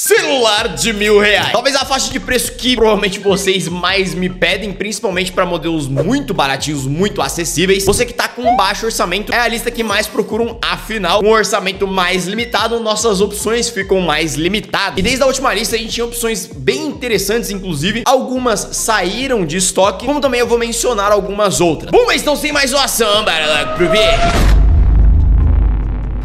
Celular de R$1.000. Talvez a faixa de preço que provavelmente vocês mais me pedem, principalmente para modelos muito baratinhos, muito acessíveis. Você que tá com um baixo orçamento, é a lista que mais procuram. Afinal, com um orçamento mais limitado, nossas opções ficam mais limitadas. E desde a última lista a gente tinha opções bem interessantes, inclusive algumas saíram de estoque, como também eu vou mencionar algumas outras. Bom, mas então sem mais zoação, bora lá pro vídeo.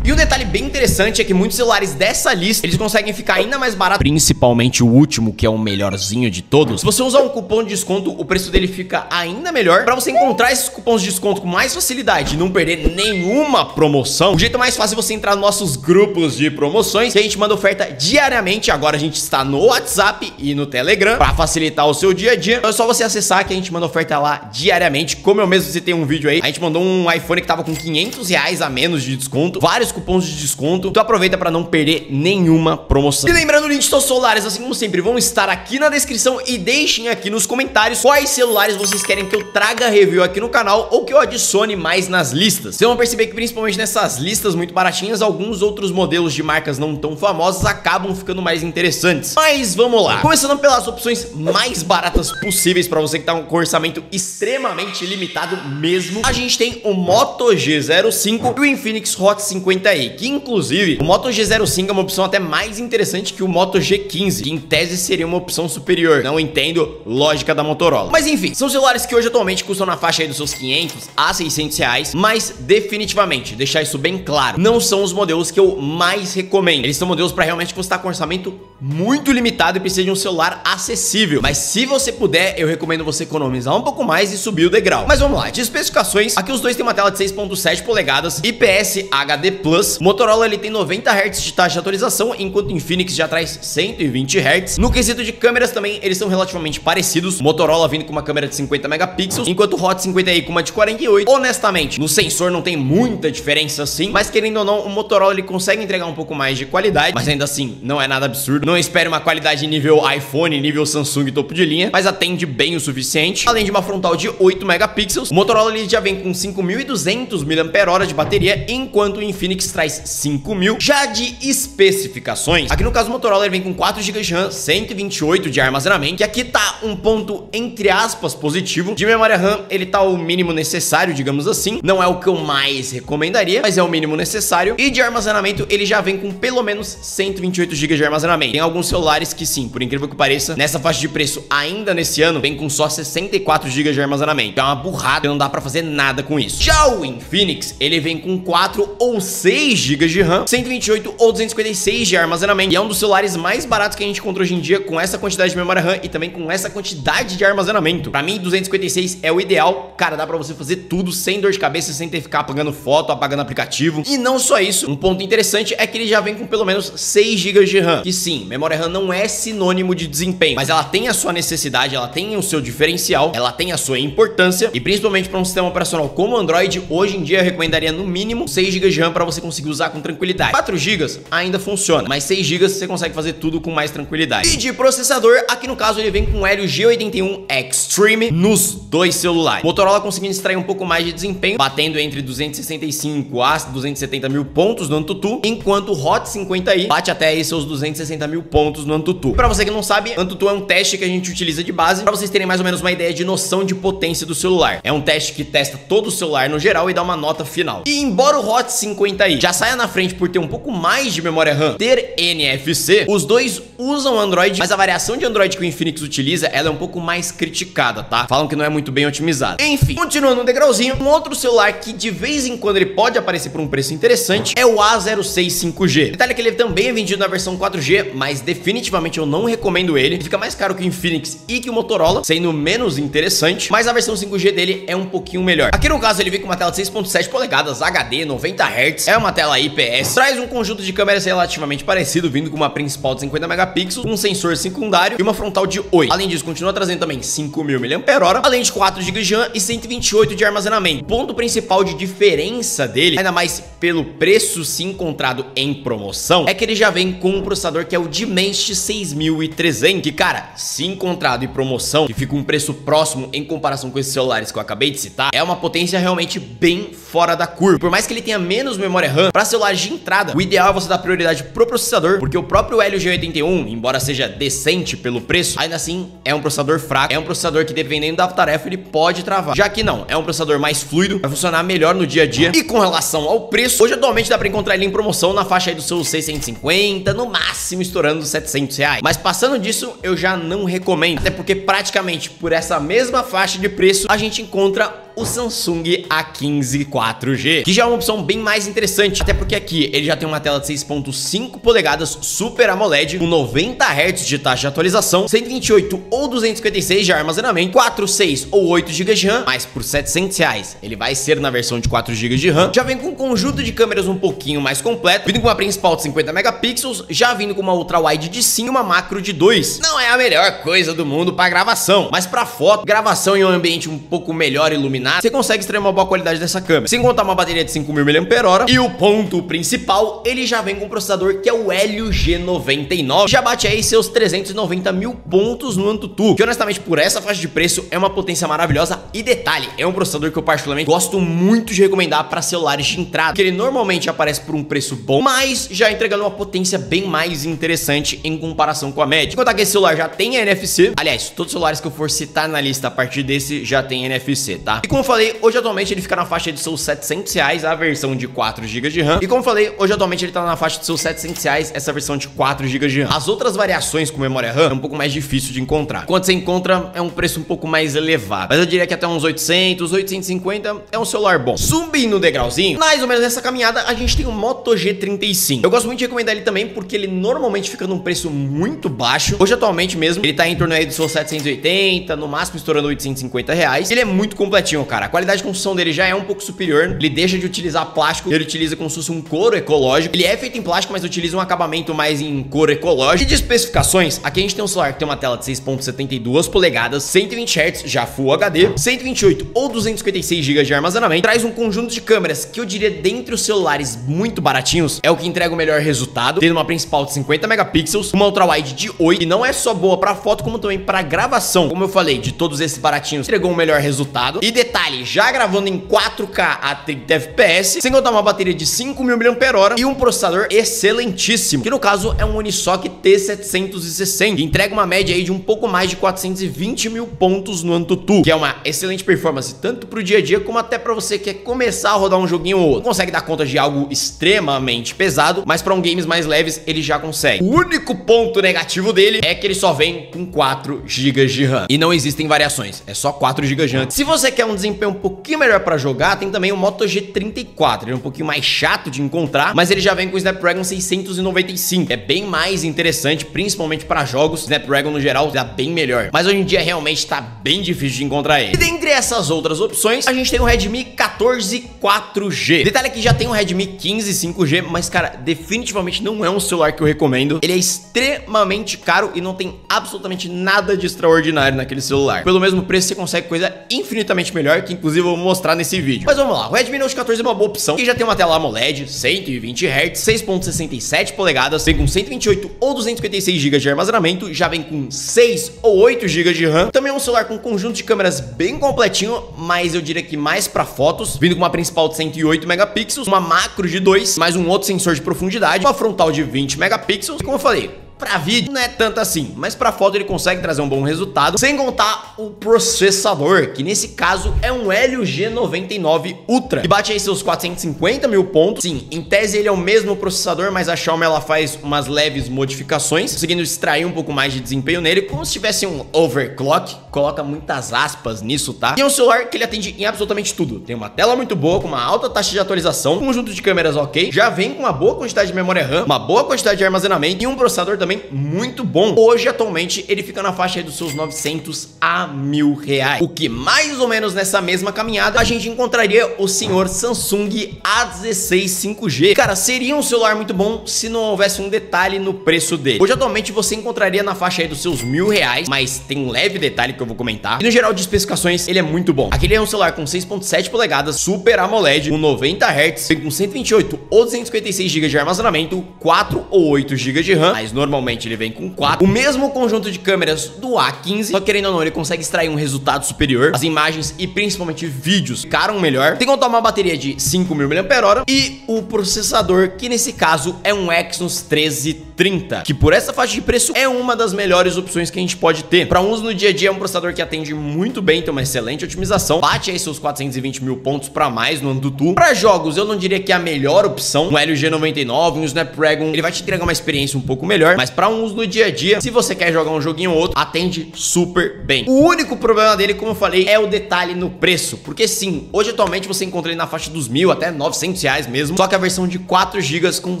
E um detalhe bem interessante é que muitos celulares dessa lista, eles conseguem ficar ainda mais barato, principalmente o último, que é o melhorzinho de todos. Se você usar um cupom de desconto, o preço dele fica ainda melhor. Pra você encontrar esses cupons de desconto com mais facilidade e não perder nenhuma promoção, o jeito mais fácil é você entrar nos nossos grupos de promoções, que a gente manda oferta diariamente. Agora a gente está no WhatsApp e no Telegram pra facilitar o seu dia a dia. Então é só você acessar que a gente manda oferta lá diariamente. Como eu mesmo citei um vídeo aí, a gente mandou um iPhone que tava com R$500 a menos de desconto, vários cupons de desconto, então aproveita para não perder nenhuma promoção. E lembrando, links dos celulares, assim como sempre, vão estar aqui na descrição e deixem aqui nos comentários quais celulares vocês querem que eu traga review aqui no canal ou que eu adicione mais nas listas. Vocês vão perceber que principalmente nessas listas muito baratinhas, alguns outros modelos de marcas não tão famosas acabam ficando mais interessantes. Mas vamos lá. Começando pelas opções mais baratas possíveis para você que tá com orçamento extremamente limitado mesmo, a gente tem o Moto G05 e o Infinix Hot 50i. Que inclusive o Moto G05 é uma opção até mais interessante que o Moto G15, que em tese seria uma opção superior. Não entendo lógica da Motorola. Mas enfim, são celulares que hoje atualmente custam na faixa aí dos seus R$500 a R$600, mas definitivamente, deixar isso bem claro, não são os modelos que eu mais recomendo. Eles são modelos para realmente você estar com um orçamento muito limitado e precisa de um celular acessível. Mas se você puder, eu recomendo você economizar um pouco mais e subir o degrau. Mas vamos lá, de especificações, aqui os dois têm uma tela de 6.7 polegadas, IPS HD+, Motorola ele tem 90 Hz de taxa de atualização, enquanto o Infinix já traz 120 Hz. No quesito de câmeras também, eles são relativamente parecidos. Motorola vindo com uma câmera de 50 megapixels, enquanto o Hot 50i com uma de 48. Honestamente, no sensor não tem muita diferença assim, mas querendo ou não, o Motorola ele consegue entregar um pouco mais de qualidade, mas ainda assim, não é nada absurdo. Não espere uma qualidade nível iPhone, nível Samsung topo de linha, mas atende bem o suficiente. Além de uma frontal de 8 megapixels, o Motorola ele já vem com 5.200 mAh de bateria, enquanto o Infinix traz 5.000. Já de especificações, aqui no caso o Motorola ele vem com 4 GB de RAM, 128 de armazenamento, que aqui tá um ponto entre aspas positivo. De memória RAM ele tá o mínimo necessário, digamos assim, não é o que eu mais recomendaria, mas é o mínimo necessário. E de armazenamento ele já vem com pelo menos 128 GB de armazenamento. Tem alguns celulares que sim, por incrível que pareça, nessa faixa de preço ainda nesse ano, vem com só 64 GB de armazenamento. É uma burrada, não dá pra fazer nada com isso. Já o Infinix, ele vem com 4 ou 6 GB de RAM, 128 ou 256 de armazenamento, e é um dos celulares mais baratos que a gente encontra hoje em dia, com essa quantidade de memória RAM e também com essa quantidade de armazenamento. Pra mim, 256 é o ideal. Cara, dá pra você fazer tudo sem dor de cabeça, sem ter que ficar apagando foto, apagando aplicativo. E não só isso, um ponto interessante é que ele já vem com pelo menos 6 GB de RAM, que sim, memória RAM não é sinônimo de desempenho, mas ela tem a sua necessidade, ela tem o seu diferencial, ela tem a sua importância, e principalmente para um sistema operacional como o Android, hoje em dia eu recomendaria no mínimo 6 GB de RAM para você conseguir usar com tranquilidade. 4 GB ainda funciona, mas 6 GB você consegue fazer tudo com mais tranquilidade. E de processador, aqui no caso ele vem com o Helio G81 Extreme nos dois celulares. Motorola conseguindo extrair um pouco mais de desempenho, batendo entre 265 a 270 mil pontos no AnTuTu, enquanto o Hot 50i bate até aí seus 260 mil pontos no AnTuTu. Pra você que não sabe, AnTuTu é um teste que a gente utiliza de base pra vocês terem mais ou menos uma ideia de noção de potência do celular. É um teste que testa todo o celular no geral e dá uma nota final. E embora o Hot 50i já saia na frente por ter um pouco mais de memória RAM, ter NFC, os dois usam Android, mas a variação de Android que o Infinix utiliza, ela é um pouco mais criticada, tá? Falam que não é muito bem otimizada. Enfim, continuando um degrauzinho, um outro celular que de vez em quando ele pode aparecer por um preço interessante é o A06 5G. Detalhe que ele também é vendido na versão 4G, mas definitivamente eu não recomendo ele. Ele fica mais caro que o Infinix e que o Motorola, sendo menos interessante, mas a versão 5G dele é um pouquinho melhor. Aqui no caso ele vem com uma tela de 6.7 polegadas, HD, 90 Hz, é uma tela IPS, traz um conjunto de câmeras relativamente parecido, vindo com uma principal de 50 megapixels, um sensor secundário e uma frontal de 8. Além disso, continua trazendo também 5.000 mAh, além de 4 GB de RAM e 128 de armazenamento. O ponto principal de diferença dele, ainda mais pelo preço se encontrado em promoção, é que ele já vem com um processador que é o Dimensity 6300, que cara, se encontrado em promoção, que fica um preço próximo em comparação com esses celulares que eu acabei de citar, é uma potência realmente bem fora da curva. Por mais que ele tenha menos memória RAM, para celulares de entrada, o ideal é você dar prioridade pro processador, porque o próprio Helio G81, embora seja decente pelo preço, ainda assim é um processador fraco, é um processador que dependendo da tarefa ele pode travar. Já que não, é um processador mais fluido, vai funcionar melhor no dia a dia. E com relação ao preço, hoje atualmente dá pra encontrar ele em promoção na faixa aí dos seus 650, no máximo estourando os 700 reais. Mas passando disso, eu já não recomendo, até porque praticamente por essa mesma faixa de preço, a gente encontra o Samsung A15 4G, que já é uma opção bem mais interessante, até porque aqui ele já tem uma tela de 6.5 polegadas Super AMOLED, com 90 Hz de taxa de atualização, 128 ou 256 de armazenamento, 4, 6 ou 8 GB de RAM, mas por 700 reais ele vai ser na versão de 4 GB de RAM, já vem com um conjunto de câmeras um pouquinho mais completo, vindo com uma principal de 50 megapixels, já vindo com uma ultra-wide de 5 e uma macro de 2. Não é a melhor coisa do mundo para gravação, mas para foto, gravação em um ambiente um pouco melhor iluminado, você consegue extrair uma boa qualidade dessa câmera, sem contar uma bateria de 5.000 mAh. E o ponto principal, ele já vem com um processador que é o Helio G99, já bate aí seus 390 mil pontos no AnTuTu, que honestamente por essa faixa de preço é uma potência maravilhosa. E detalhe, é um processador que eu particularmente gosto muito de recomendar para celulares de entrada, porque ele normalmente aparece por um preço bom, mas já entregando uma potência bem mais interessante em comparação com a média. Enquanto que esse celular já tem NFC, aliás, todos os celulares que eu for citar na lista a partir desse já tem NFC, tá? E como eu falei, hoje atualmente ele fica na faixa de seus 700 reais, a versão de 4 GB de RAM. E como eu falei, hoje atualmente ele tá na faixa de seus 700 reais, essa versão de 4 GB de RAM. As outras variações com memória RAM é um pouco mais difícil de encontrar. Quando você encontra, é um preço um pouco mais elevado. Mas eu diria que até uns 800, 850 é um celular bom. Subindo o degrauzinho, mais ou menos nessa caminhada, a gente tem o Moto G35. Eu gosto muito de recomendar ele também, porque ele normalmente fica num preço muito baixo. Hoje atualmente mesmo, ele tá em torno aí dos seus 780, no máximo estourando 850 reais. Ele é muito completinho, cara. A qualidade de construção dele já é um pouco superior. Ele deixa de utilizar plástico, ele utiliza como se fosse um couro ecológico. Ele é feito em plástico, mas utiliza um acabamento mais em couro ecológico. E de especificações, aqui a gente tem um celular que tem uma tela de 6.72 polegadas, 120 Hz, já Full HD, 128 ou 256 GB de armazenamento. Traz um conjunto de câmeras que eu diria dentre os celulares muito baratinhos, é o que entrega o melhor resultado, tendo uma principal de 50 megapixels, uma ultra-wide de 8, e não é só boa para foto, como também para gravação. Como eu falei, de todos esses baratinhos, entregou o melhor resultado. E detalhe, já gravando em 4K a 30 FPS, sem contar uma bateria de 5.000 mAh e um processador excelentíssimo, que no caso é um Unisoc T760, que entrega uma média aí de um pouco mais de 420 mil pontos no AnTuTu, que é uma excelente performance tanto pro dia a dia, como até pra você que quer começar a rodar um joguinho ou outro. Não consegue dar conta de algo extremamente pesado, mas pra games mais leves ele já consegue. O único ponto negativo dele é que ele só vem com 4 GB de RAM, e não existem variações, é só 4 GB de RAM. Se você quer um desempenho um pouquinho melhor pra jogar, tem também o Moto G34, ele é um pouquinho mais chato de encontrar, mas ele já vem com o Snapdragon 695, é bem mais interessante, principalmente pra jogos. Snapdragon no geral dá bem melhor, mas hoje em dia realmente tá bem difícil de encontrar ele. E dentre essas outras opções, a gente tem o Redmi 14 4G. Detalhe que já tem o Redmi 15 5G, mas cara, definitivamente não é um celular que eu recomendo. Ele é extremamente caro e não tem absolutamente nada de extraordinário naquele celular. Pelo mesmo preço você consegue coisa infinitamente melhor, que inclusive eu vou mostrar nesse vídeo. Mas vamos lá, o Redmi Note 14 é uma boa opção, que já tem uma tela AMOLED, 120 Hz, 6.67 polegadas, vem com 128 ou 256 GB de armazenamento, já vem com 6 ou 8 GB de RAM. Também é um celular com um conjunto de câmeras bem completinho, mas eu diria que mais para fotos, vindo com uma principal de 108 megapixels, uma macro de 2, mais um outro sensor de profundidade, uma frontal de 20 megapixels, e como eu falei, pra vídeo não é tanto assim, mas pra foto ele consegue trazer um bom resultado, sem contar o processador, que nesse caso é um Helio G99 Ultra, que bate aí seus 450 mil pontos. Sim, em tese ele é o mesmo processador, mas a Xiaomi ela faz umas leves modificações, conseguindo extrair um pouco mais de desempenho nele, como se tivesse um overclock, coloca muitas aspas nisso, tá? E é um celular que ele atende em absolutamente tudo, tem uma tela muito boa, com uma alta taxa de atualização, um conjunto de câmeras ok, já vem com uma boa quantidade de memória RAM, uma boa quantidade de armazenamento e um processador também muito bom. Hoje, atualmente, ele fica na faixa aí dos seus 900 a 1.000 reais. O que mais ou menos nessa mesma caminhada a gente encontraria o senhor Samsung A16 5G. Cara, seria um celular muito bom se não houvesse um detalhe no preço dele. Hoje, atualmente, você encontraria na faixa aí dos seus 1.000 reais, mas tem um leve detalhe que eu vou comentar. E no geral de especificações, ele é muito bom. Aquele é um celular com 6.7 polegadas, Super AMOLED, com 90 Hz, com 128 ou 256 GB de armazenamento, 4 ou 8 GB de RAM, mas normalmente normalmente ele vem com 4. O mesmo conjunto de câmeras do A15, só que querendo ou não, ele consegue extrair um resultado superior. As imagens e principalmente vídeos ficaram melhor. Tem que contar uma bateria de 5.000 mAh e o processador, que nesse caso é um Exynos 1330, que por essa faixa de preço é uma das melhores opções que a gente pode ter. Para uso no dia a dia é um processador que atende muito bem, tem uma excelente otimização, bate aí seus 420 mil pontos para mais no AnTuTu. Para jogos eu não diria que é a melhor opção. Um Helio G99, um Snapdragon, ele vai te entregar uma experiência um pouco melhor, mas para um uso no dia a dia, se você quer jogar um joguinho ou outro, atende super bem. O único problema dele, como eu falei, é o detalhe no preço, porque sim, hoje atualmente você encontra ele na faixa dos 1.000 até 900 reais mesmo, só que a versão de 4 GB com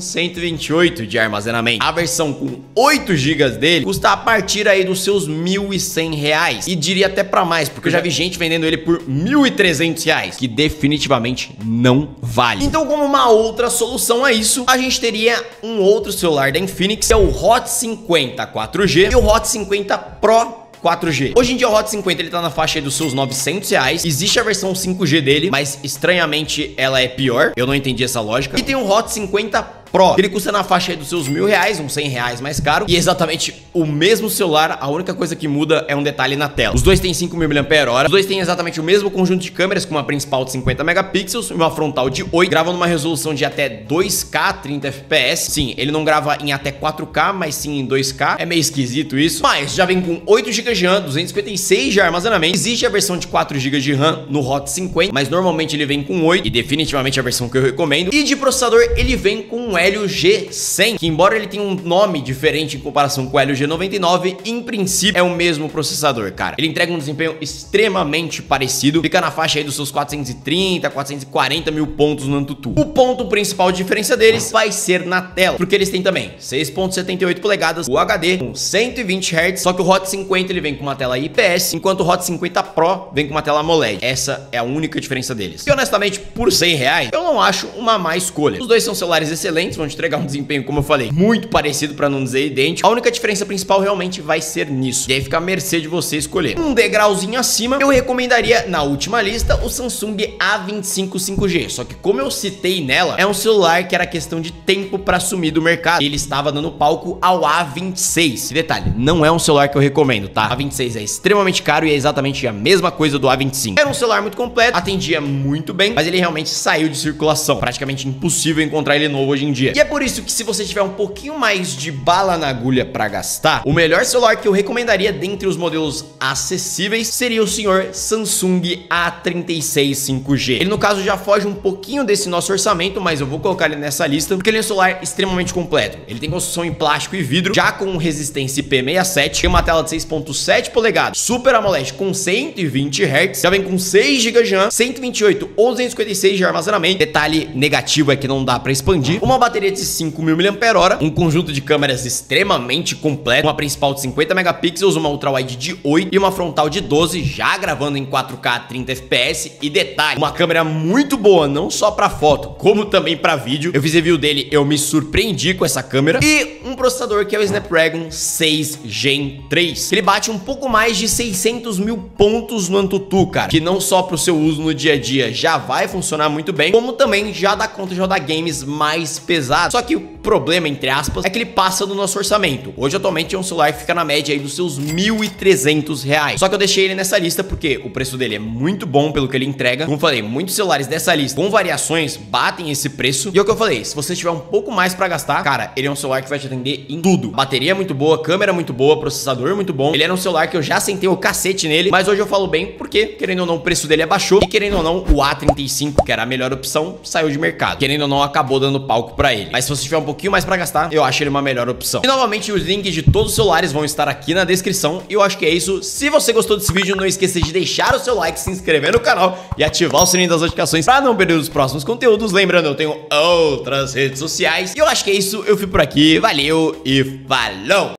128 de armazenamento. A versão com 8 GB dele custa a partir aí dos seus 1.100 reais, e diria até para mais, porque eu já vi gente vendendo ele por 1.300 reais, que definitivamente não vale. Então, como uma outra solução a isso, a gente teria um outro celular da Infinix, que é o Hot 50 4G e o Hot 50 Pro 4G. Hoje em dia o Hot 50 ele tá na faixa aí dos seus 900 reais. Existe a versão 5G dele, mas estranhamente ela é pior. Eu não entendi essa lógica. E tem o Hot 50 Pro, ele custa na faixa aí dos seus 1.000 reais, uns 100 reais mais caro, e é exatamente o mesmo celular. A única coisa que muda é um detalhe na tela. Os dois têm 5.000 mAh, os dois têm exatamente o mesmo conjunto de câmeras, com uma principal de 50 megapixels e uma frontal de 8, gravam numa resolução de até 2K 30 fps. Sim, ele não grava em até 4K, mas sim em 2K. É meio esquisito isso, mas já vem com 8 GB de RAM, 256 de armazenamento. Existe a versão de 4 GB de RAM no Hot 50, mas normalmente ele vem com 8, e definitivamente a versão que eu recomendo. E de processador ele vem com um Helio G100, que embora ele tenha um nome diferente em comparação com o Helio G99, em princípio é o mesmo processador, cara. Ele entrega um desempenho extremamente parecido, fica na faixa aí dos seus 430, 440 mil pontos no AnTuTu. O ponto principal de diferença deles vai ser na tela, porque eles têm também 6.78 polegadas, o HD com 120 Hz, só que o Hot 50 ele vem com uma tela IPS, enquanto o Hot 50 Pro vem com uma tela AMOLED. Essa é a única diferença deles. E honestamente, por 100 reais, eu não acho uma má escolha. Os dois são celulares excelentes, vão te entregar um desempenho, como eu falei, muito parecido, para não dizer idêntico. A única diferença principal realmente vai ser nisso, e aí fica à mercê de você escolher. Um degrauzinho acima, eu recomendaria na última lista o Samsung A25 5G, só que como eu citei nela, é um celular que era questão de tempo para sumir do mercado. Ele estava dando palco ao A26. E detalhe, não é um celular que eu recomendo, tá? A A26 é extremamente caro e é exatamente a mesma coisa do A25. Era um celular muito completo, atendia muito bem, mas ele realmente saiu de circulação. Praticamente impossível encontrar ele novo hoje em dia. E é por isso que, se você tiver um pouquinho mais de bala na agulha para gastar, o melhor celular que eu recomendaria dentre os modelos acessíveis seria o senhor Samsung A36 5G. Ele no caso já foge um pouquinho desse nosso orçamento, mas eu vou colocar ele nessa lista porque ele é um celular extremamente completo. Ele tem construção em plástico e vidro, já com resistência IP67, tem uma tela de 6.7 polegadas, Super AMOLED com 120 Hz, já vem com 6 GB de RAM, 128 ou 256 de armazenamento. Detalhe negativo é que não dá para expandir. Uma bateria de 5.000 mAh, um conjunto de câmeras extremamente completo, uma principal de 50 megapixels, uma ultrawide de 8 e uma frontal de 12, já gravando em 4K 30 fps. E detalhe, uma câmera muito boa, não só para foto, como também para vídeo. Eu fiz review dele, eu me surpreendi com essa câmera. E um processador que é o Snapdragon 6 Gen 3. Ele bate um pouco mais de 600 mil pontos no AnTuTu, cara, que não só pro seu uso no dia a dia já vai funcionar muito bem, como também já dá conta de rodar games mais pesados. Só que o problema, entre aspas, é que ele passa do nosso orçamento. Hoje, atualmente, é um celular que fica na média aí dos seus 1.300 reais. Só que eu deixei ele nessa lista porque o preço dele é muito bom pelo que ele entrega. Como eu falei, muitos celulares dessa lista com variações batem esse preço. E é o que eu falei, se você tiver um pouco mais pra gastar, cara, ele é um celular que vai te atender em tudo. Bateria muito boa, câmera muito boa, processador muito bom. Ele era um celular que eu já sentei o cacete nele, mas hoje eu falo bem porque, querendo ou não, o preço dele abaixou. E querendo ou não, o A35, que era a melhor opção, saiu de mercado. Querendo ou não, acabou dando palco pra ele. Mas se você tiver um pouquinho mais pra gastar, eu acho ele uma melhor opção. E novamente, os links de todos os celulares vão estar aqui na descrição. E eu acho que é isso. Se você gostou desse vídeo, não esqueça de deixar o seu like, se inscrever no canal e ativar o sininho das notificações pra não perder os próximos conteúdos. Lembrando, eu tenho outras redes sociais. E eu acho que é isso. Eu fui por aqui. Valeu e falou!